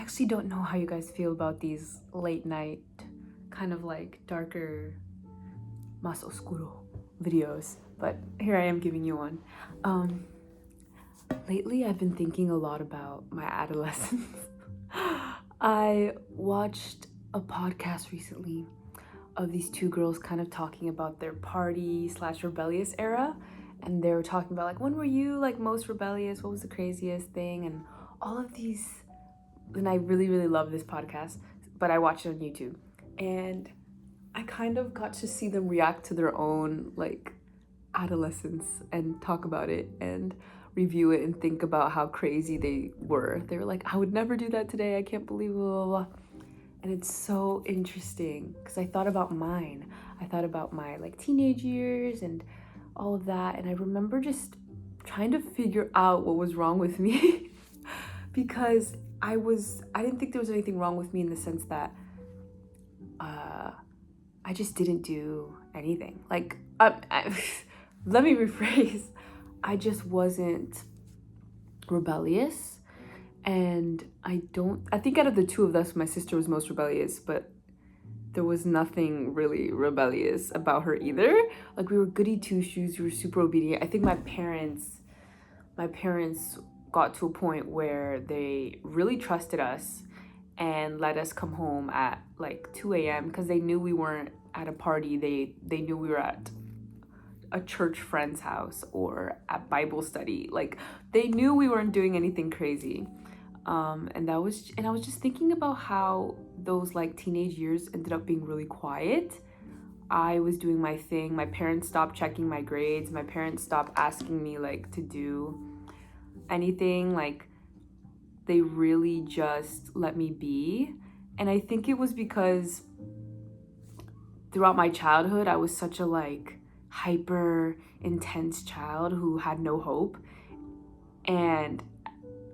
actually don't know how you guys feel about these late night, kind of like darker, más oscuro videos, but here I am giving you one. Lately, I've been thinking a lot about my adolescence. I watched a podcast recently of these two girls kind of talking about their party slash rebellious era, and they were talking about like, when were you like most rebellious? What was the craziest thing? And all of these. And I really, really love this podcast, but I watched it on YouTube, and I kind of got to see them react to their own like adolescence and talk about it and review it and think about how crazy they were. They were like, I would never do that today. I can't believe blah, blah, blah. And it's so interesting because I thought about mine. I thought about my like teenage years and all of that. And I remember just trying to figure out what was wrong with me because I didn't think there was anything wrong with me in the sense that I just didn't do anything. Like, let me rephrase. I just wasn't rebellious. And I think out of the two of us, my sister was most rebellious, but there was nothing really rebellious about her either. Like, we were goody two-shoes, we were super obedient. I think my parents got to a point where they really trusted us and let us come home at like 2 a.m. because they knew we weren't at a party. They knew we were at a church friend's house or at Bible study. Like, they knew we weren't doing anything crazy. And I was just thinking about how those like teenage years ended up being really quiet. I was doing my thing. My parents stopped checking my grades. My parents stopped asking me like to do anything. Like, they really just let me be. And I think it was because throughout my childhood, I was such a like hyper intense child who had no hope. And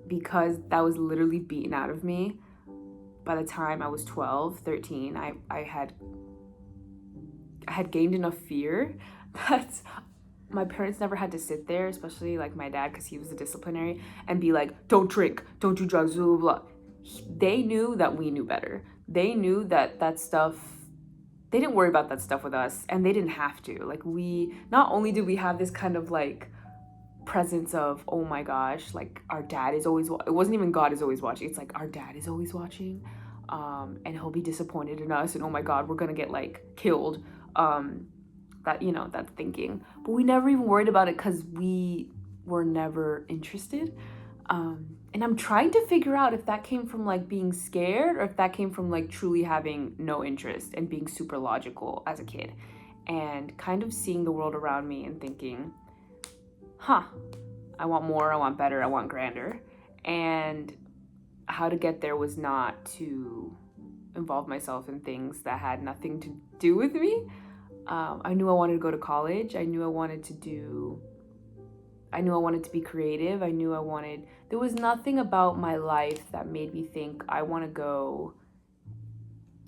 because that was literally beaten out of me by the time I was 12, 13, I had gained enough fear that my parents never had to sit there, especially like my dad, because he was a disciplinary, and be like, don't drink, don't do drugs, blah, blah, blah. They knew that we knew better. They knew that stuff, they didn't worry about that stuff with us, and they didn't have to. Like, not only did we have this kind of like presence of, oh my gosh, like our dad is always, it wasn't even God is always watching. It's like our dad is always watching, and he'll be disappointed in us, and oh my God, we're gonna get like killed. That thinking, but we never even worried about it because we were never interested. And I'm trying to figure out if that came from like being scared or if that came from like truly having no interest and being super logical as a kid and kind of seeing the world around me and thinking, I want more, I want better, I want grander. And how to get there was not to involve myself in things that had nothing to do with me. I knew I wanted to go to college. I knew I wanted to be creative. There was nothing about my life that made me think I want to go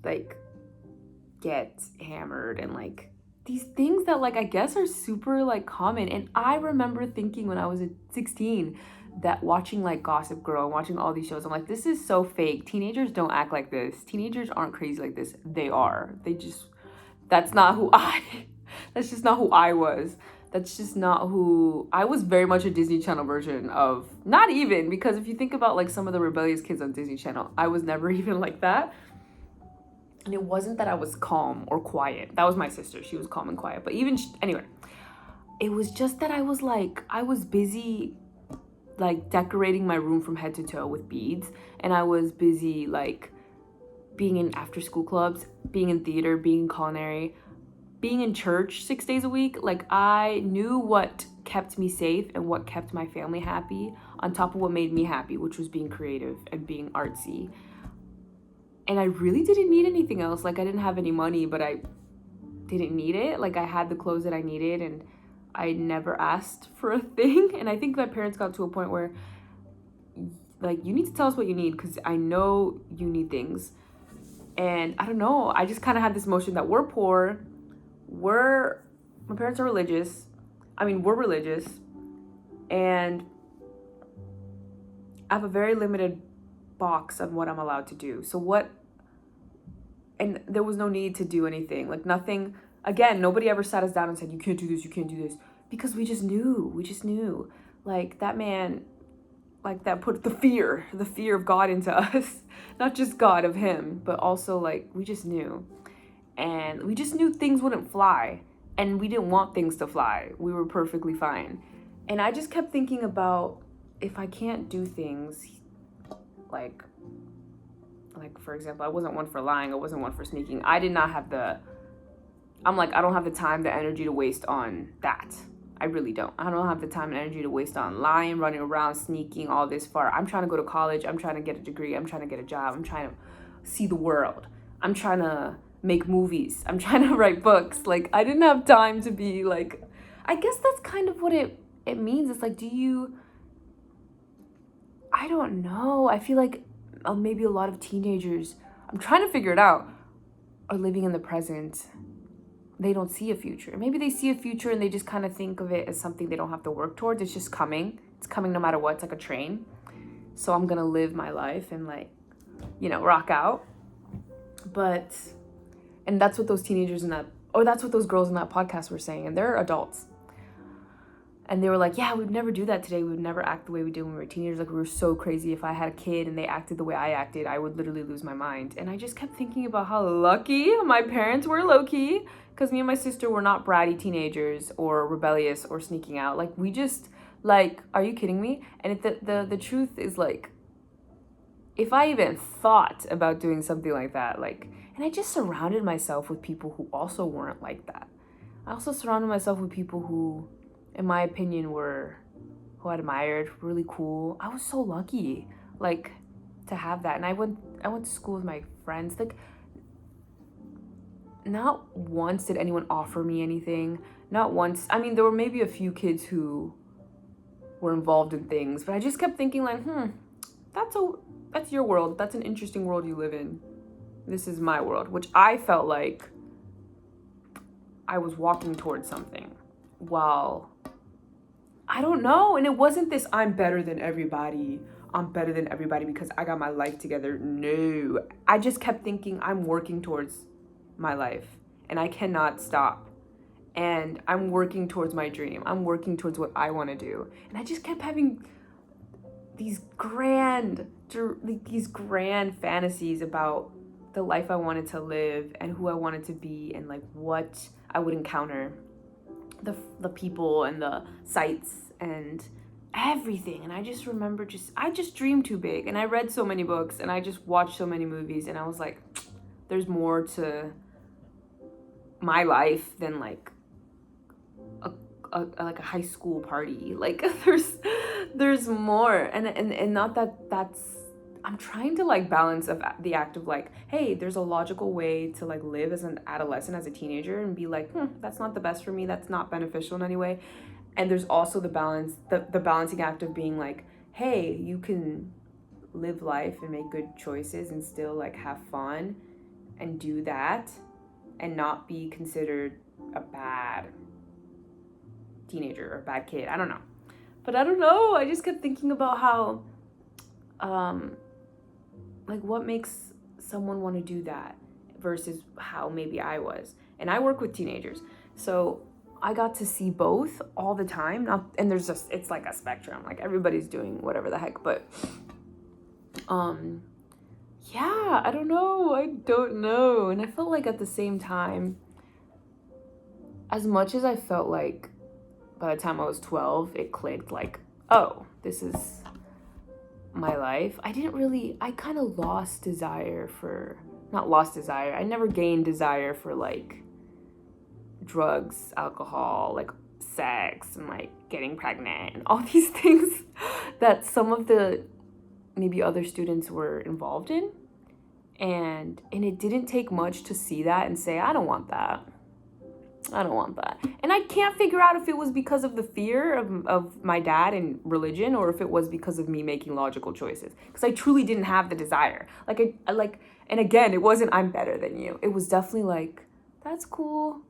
like get hammered and like these things that like I guess are super like common. And I remember thinking when I was 16 that watching like Gossip Girl and watching all these shows, I'm like, this is so fake. Teenagers don't act like this. Teenagers aren't crazy like this. They are. That's just not who I was. That's just not who I was. Very much a Disney Channel version of, not even, because if you think about like some of the rebellious kids on Disney Channel, I was never even like that. And it wasn't that I was calm or quiet. That was my sister. She was calm and quiet. But anyway, it was just that I was busy like decorating my room from head to toe with beads. And I was busy like being in after school clubs, being in theater, being in culinary, being in church 6 days a week. Like, I knew what kept me safe and what kept my family happy on top of what made me happy, which was being creative and being artsy. And I really didn't need anything else. Like, I didn't have any money, but I didn't need it. Like, I had the clothes that I needed and I never asked for a thing. And I think my parents got to a point where like, you need to tell us what you need because I know you need things. And I don't know, I just kind of had this notion that we're poor, my parents are religious. We're religious, and I have a very limited box on what I'm allowed to do. So what, and there was no need to do anything. Like nothing, again, nobody ever sat us down and said, you can't do this, you can't do this. Because we just knew. Like that man, like that put the fear of God into us. Not just God, of him, but also like we just knew. And we just knew things wouldn't fly. And we didn't want things to fly. We were perfectly fine. And I just kept thinking about, if I can't do things, like for example, I wasn't one for lying, I wasn't one for sneaking. I did not have I'm like, I don't have the time, the energy to waste on that. I really don't. I don't have the time and energy to waste on lying, running around, sneaking, all this far. I'm trying to go to college. I'm trying to get a degree. I'm trying to get a job. I'm trying to see the world. I'm trying to make movies. I'm trying to write books. Like, I didn't have time to be like, I guess that's kind of what it means. It's like, I don't know. I feel like maybe a lot of teenagers, I'm trying to figure it out, are living in the present. They don't see a future. Maybe they see a future and they just kind of think of it as something they don't have to work towards. It's just coming. It's coming no matter what. It's like a train. So I'm going to live my life and like, rock out. And that's what those teenagers that's what those girls in that podcast were saying. And they're adults. And they were like, yeah, we'd never do that today. We would never act the way we did when we were teenagers. Like, we were so crazy. If I had a kid and they acted the way I acted, I would literally lose my mind. And I just kept thinking about how lucky my parents were, low-key, because me and my sister were not bratty teenagers or rebellious or sneaking out. Like, we just, like, are you kidding me? And the truth is, like, if I even thought about doing something like that, like, and I just surrounded myself with people who also weren't like that. I also surrounded myself with people who, in my opinion, who I admired, really cool. I was so lucky, like, to have that. And I went to school with my friends. Like, not once did anyone offer me anything. Not once. I mean, there were maybe a few kids who were involved in things, but I just kept thinking, like, that's your world. That's an interesting world you live in. This is my world, which I felt like I was walking towards something. While, I don't know, and it wasn't this, I'm better than everybody because I got my life together. No, I just kept thinking, I'm working towards my life and I cannot stop, and I'm working towards my dream. I'm working towards what I want to do. And I just kept having these grand fantasies about the life I wanted to live and who I wanted to be and like what I would encounter, the people and the sights and everything. And I just remember I just dreamed too big, and I read so many books and I just watched so many movies, and I was like, there's more to my life than like a high school party. Like there's more, and not that's, I'm trying to like balance of the act of like, hey, there's a logical way to like live as an adolescent, as a teenager, and be like, that's not the best for me. That's not beneficial in any way. And there's also the balancing act of being like, hey, you can live life and make good choices and still like have fun and do that and not be considered a bad teenager or a bad kid. I don't know. But I don't know. I just kept thinking about how, like, what makes someone want to do that versus how maybe I was. And I work with teenagers, so I got to see both all the time. And it's like a spectrum. Like, everybody's doing whatever the heck. But, yeah, I don't know. And I felt like at the same time, as much as I felt like by the time I was 12, it clicked, like, oh, this is my life. I kind of I never gained desire for like drugs, alcohol, like sex, and like getting pregnant and all these things that some of the maybe other students were involved in. And it didn't take much to see that and say, I don't want that. And I can't figure out if it was because of the fear of my dad and religion, or if it was because of me making logical choices. Because I truly didn't have the desire. And again, it wasn't, I'm better than you. It was definitely like, that's cool,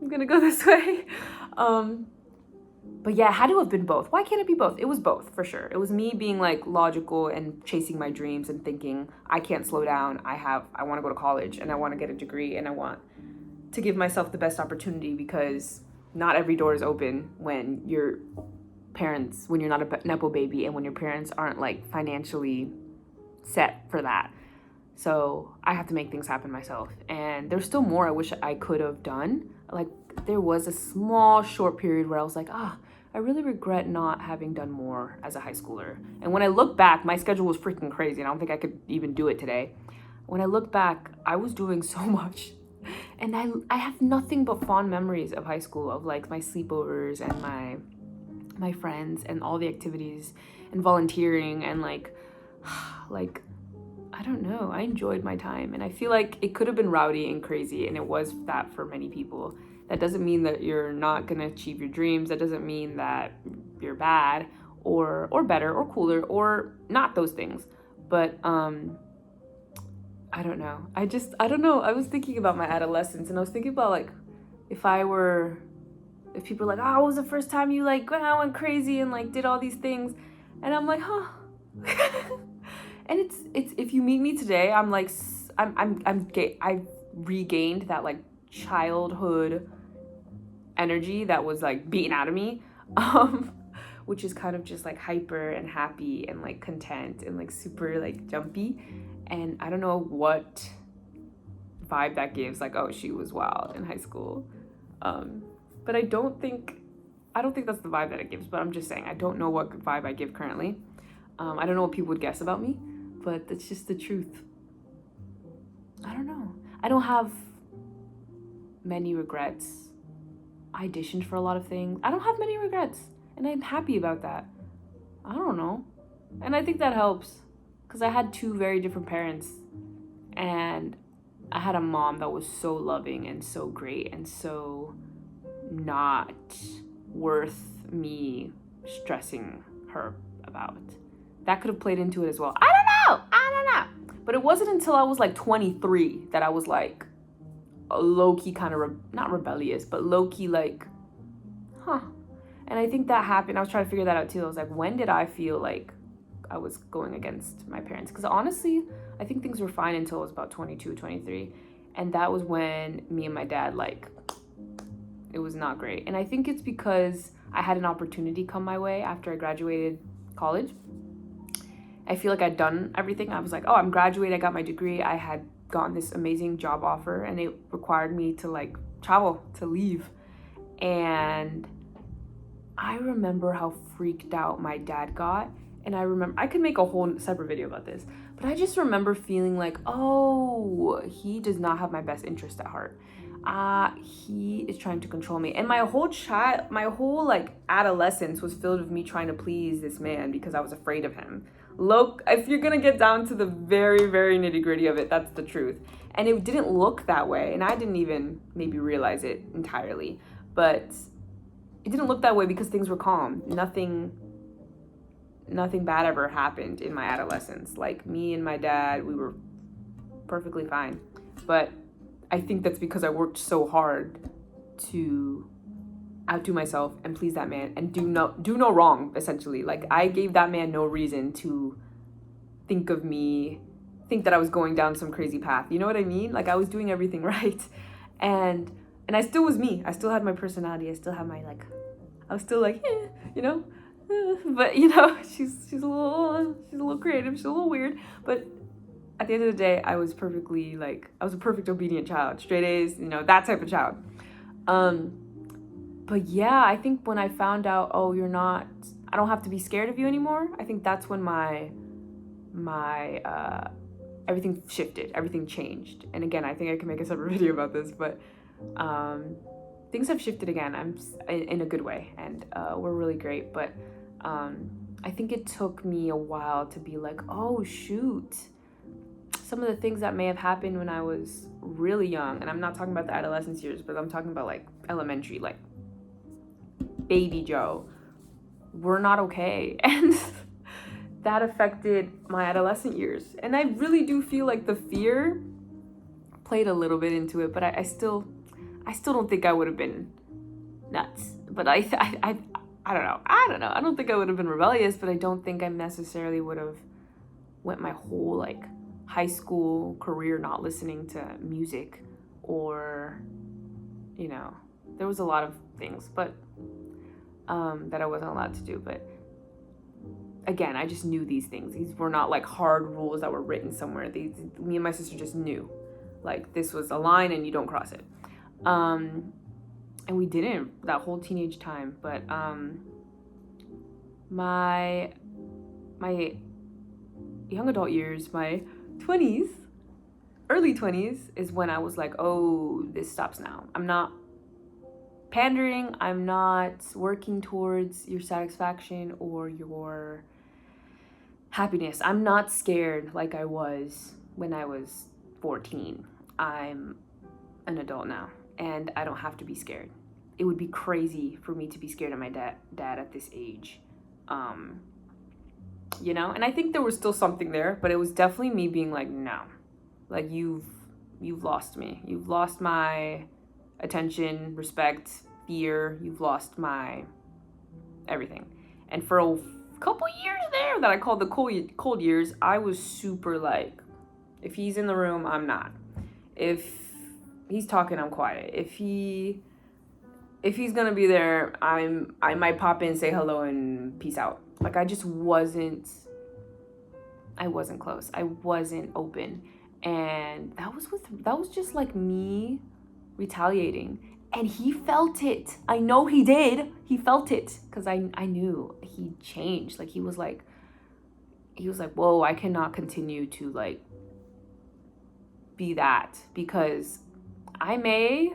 I'm gonna go this way. But yeah, it had to have been both. Why can't it be both? It was both, for sure. It was me being like logical and chasing my dreams and thinking, I can't slow down. I want to go to college and I want to get a degree and I want to give myself the best opportunity, because not every door is open when you're not a Nepo baby, and when your parents aren't like financially set for that. So I have to make things happen myself. And there's still more I wish I could have done. Like, there was a small short period where I was like, I really regret not having done more as a high schooler. And when I look back, my schedule was freaking crazy, and I don't think I could even do it today. When I look back, I was doing so much. And I have nothing but fond memories of high school, of like my sleepovers and my friends and all the activities and volunteering and like I don't know, I enjoyed my time. And I feel like it could have been rowdy and crazy, and it was that for many people. That doesn't mean that you're not gonna achieve your dreams. That doesn't mean that you're bad or better or cooler or not those things. But I don't know. I don't know. I was thinking about my adolescence, and I was thinking about like if people were like, what was the first time you like went crazy and like did all these things? And I'm like, huh. And it's if you meet me today, I'm like I've regained that like childhood energy that was like beaten out of me, which is kind of just like hyper and happy and like content and like super like jumpy. And I don't know what vibe that gives, like, oh, she was wild in high school. But I don't think that's the vibe that it gives, but I'm just saying, I don't know what vibe I give currently. I don't know what people would guess about me, but that's just the truth. I don't know. I don't have many regrets. I auditioned for a lot of things. I don't have many regrets, and I'm happy about that. I don't know. And I think that helps, because I had two very different parents, and I had a mom that was so loving and so great and so not worth me stressing her about. That could have played into it as well. I don't know. But it wasn't until I was like 23 that I was like a low-key kind of, not rebellious, but low-key like, And I think that happened. I was trying to figure that out too. I was like, when did I feel like I was going against my parents? Because honestly, I think things were fine until I was about 22, 23. And that was when me and my dad, like, it was not great. And I think it's because I had an opportunity come my way after I graduated college. I feel like I'd done everything. I was like, I'm graduated, I got my degree. I had gotten this amazing job offer, and it required me to like travel, to leave. And I remember how freaked out my dad got. And I remember, I could make a whole separate video about this, but I just remember feeling like, he does not have my best interest at heart. He is trying to control me. And my whole like adolescence was filled with me trying to please this man because I was afraid of him. Look, if you're gonna get down to the very, very nitty gritty of it, that's the truth. And it didn't look that way. And I didn't even maybe realize it entirely, but it didn't look that way because things were calm. Nothing bad ever happened in my adolescence. Like, me and my dad, we were perfectly fine. But I think that's because I worked so hard to outdo myself and please that man and do no wrong, essentially. Like, I gave that man no reason to think that I was going down some crazy path. You know what I mean? Like, I was doing everything right. And I still was me. I still had my personality. I still had my, like, I was still like, you know? But, you know, she's a little creative. She's a little weird. But at the end of the day, I was a perfect obedient child. Straight A's, you know, that type of child. But yeah, I think when I found out, I don't have to be scared of you anymore. I think that's when my everything shifted, everything changed. And again, I think I can make a separate video about this, but things have shifted again. I'm in a good way, and we're really great. But I think it took me a while to be like, oh shoot, some of the things that may have happened when I was really young, and I'm not talking about the adolescence years, but I'm talking about like elementary, like baby Joe, were not okay. And that affected my adolescent years. And I really do feel like the fear played a little bit into it, but I still don't think I would have been nuts. But I don't know. I don't think I would have been rebellious, but I don't think I necessarily would have went my whole like high school career not listening to music, or, you know, there was a lot of things, but that I wasn't allowed to do. But again, I just knew these things. These were not like hard rules that were written somewhere. Me and my sister just knew, like, this was a line and you don't cross it. And we didn't that whole teenage time. But my young adult years, my 20s, early 20s, is when I was like, oh, this stops now. I'm not pandering. I'm not working towards your satisfaction or your happiness. I'm not scared like I was when I was 14. I'm an adult now, and I don't have to be scared. It would be crazy for me to be scared of my dad at this age. You know, and I think there was still something there, but it was definitely me being like, no, like, you've lost me. You've lost my attention, respect, fear. You've lost my everything. And for a couple years there that I called the cold years, I was super like, if he's in the room, I'm not. If he's talking, I'm quiet. If he's gonna be there, I might pop in, say hello, and peace out. Like, I wasn't close. I wasn't open. And that was just like me retaliating. And he felt it. I know he did. He felt it, because I knew he changed. Like, he was like, whoa, I cannot continue to like be that, because I may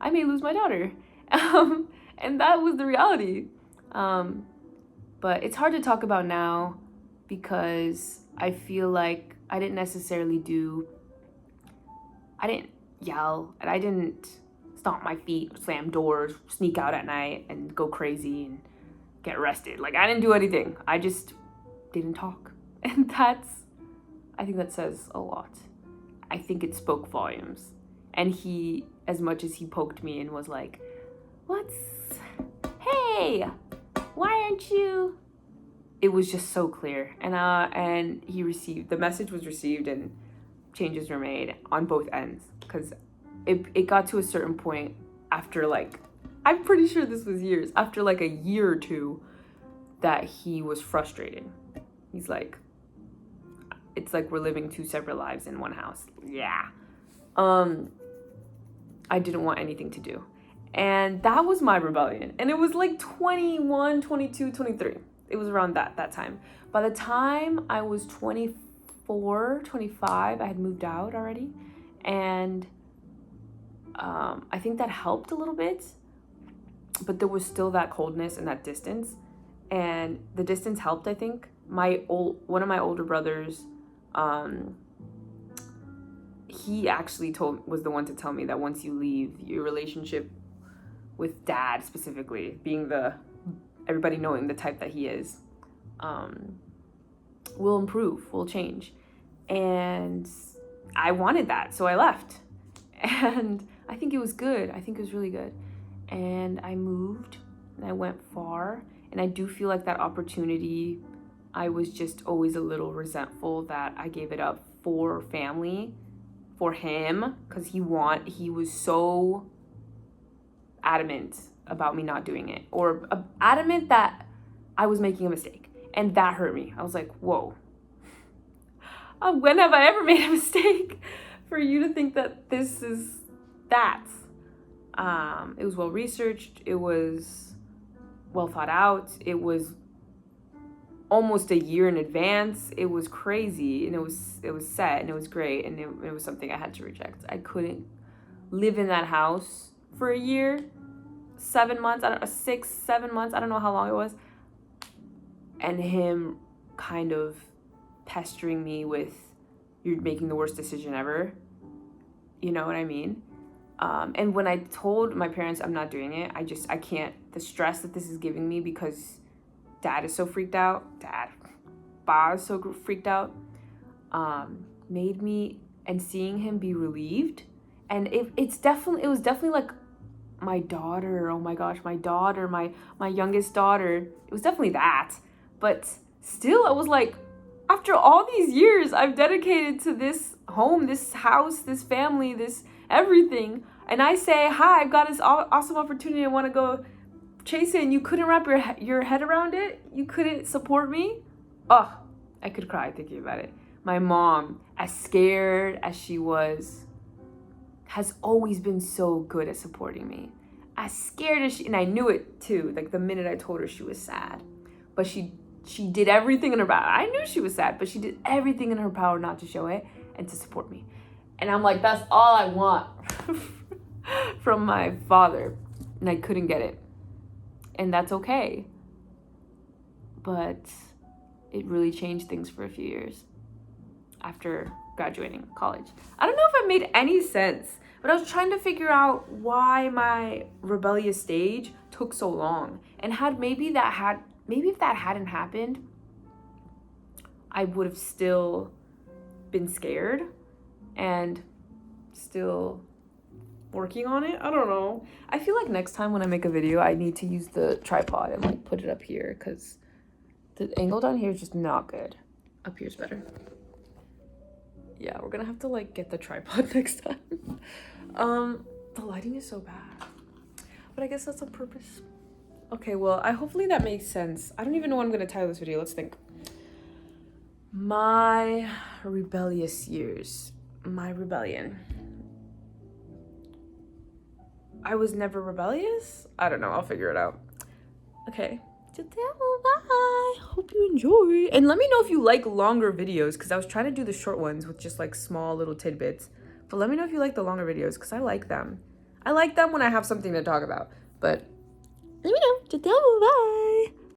lose my daughter. And that was the reality. But it's hard to talk about now, because I feel like I didn't yell, and I didn't stomp my feet, slam doors, sneak out at night and go crazy and get arrested. Like, I didn't do anything. I just didn't talk. And I think that says a lot. I think it spoke volumes. And he, as much as he poked me and was like, hey, why aren't you? It was just so clear. And the message was received, and changes were made on both ends. Because it got to a certain point after, like, I'm pretty sure this was years, after like a year or two, that he was frustrated. He's like, it's like we're living two separate lives in one house. Yeah. I didn't want anything to do. And that was my rebellion. And it was like 21, 22, 23. It was around that time. By the time I was 24, 25, I had moved out already. And I think that helped a little bit. But there was still that coldness and that distance. And the distance helped, I think. One of my older brothers, he actually was the one to tell me that once you leave, your relationship with dad specifically, being everybody knowing the type that he is, will improve, will change. And I wanted that, so I left. And I think it was good. I think it was really good. And I moved, and I went far. And I do feel like that opportunity, I was just always a little resentful that I gave it up for family, for him, because he was so adamant about me not doing it, or adamant that I was making a mistake. And that hurt me. I was like, whoa, when have I ever made a mistake for you to think that this is that? It was well researched. It was well thought out. It was almost a year in advance. It was crazy, and it was set, and it was great, and it was something I had to reject. I couldn't live in that house for a year, 7 months, 6, 7 months, I don't know how long it was, and him kind of pestering me with, you're making the worst decision ever. You know what I mean? And when I told my parents I'm not doing it, I can't, the stress that this is giving me, because Dad is so freaked out, Ba is so freaked out, made me, and seeing him be relieved, and it was definitely like my daughter, oh my gosh, my daughter, my youngest daughter. It was definitely that. But still, I was like, after all these years I've dedicated to this home, this house, this family, this everything, and I say, hi, I've got this awesome opportunity, I want to go chase it, and you couldn't wrap your head around it? You couldn't support me? Oh, I could cry thinking about it. My mom, as scared as she was, has always been so good at supporting me. As scared as she, and I knew it too, like the minute I told her she was sad. But she did everything in her power. I knew she was sad, but she did everything in her power not to show it and to support me. And I'm like, that's all I want from my father. And I couldn't get it. And that's okay. But it really changed things for a few years after graduating college. I don't know if it made any sense, but I was trying to figure out why my rebellious stage took so long, and maybe if that hadn't happened, I would have still been scared and still working on it. I don't know. I feel like next time when I make a video, I need to use the tripod and like put it up here, because the angle down here is just not good. Up here's better. Yeah, we're gonna have to like get the tripod next time. The lighting is so bad, but I guess that's a purpose. Okay, well, hopefully that makes sense. I don't even know what I'm gonna title this video. Let's think. My rebellious years. My rebellion. I was never rebellious? I don't know. I'll figure it out. Okay. Bye. Hope you enjoy. And let me know if you like longer videos, because I was trying to do the short ones with just like small little tidbits. But let me know if you like the longer videos, because I like them. I like them when I have something to talk about. But let me know. Bye.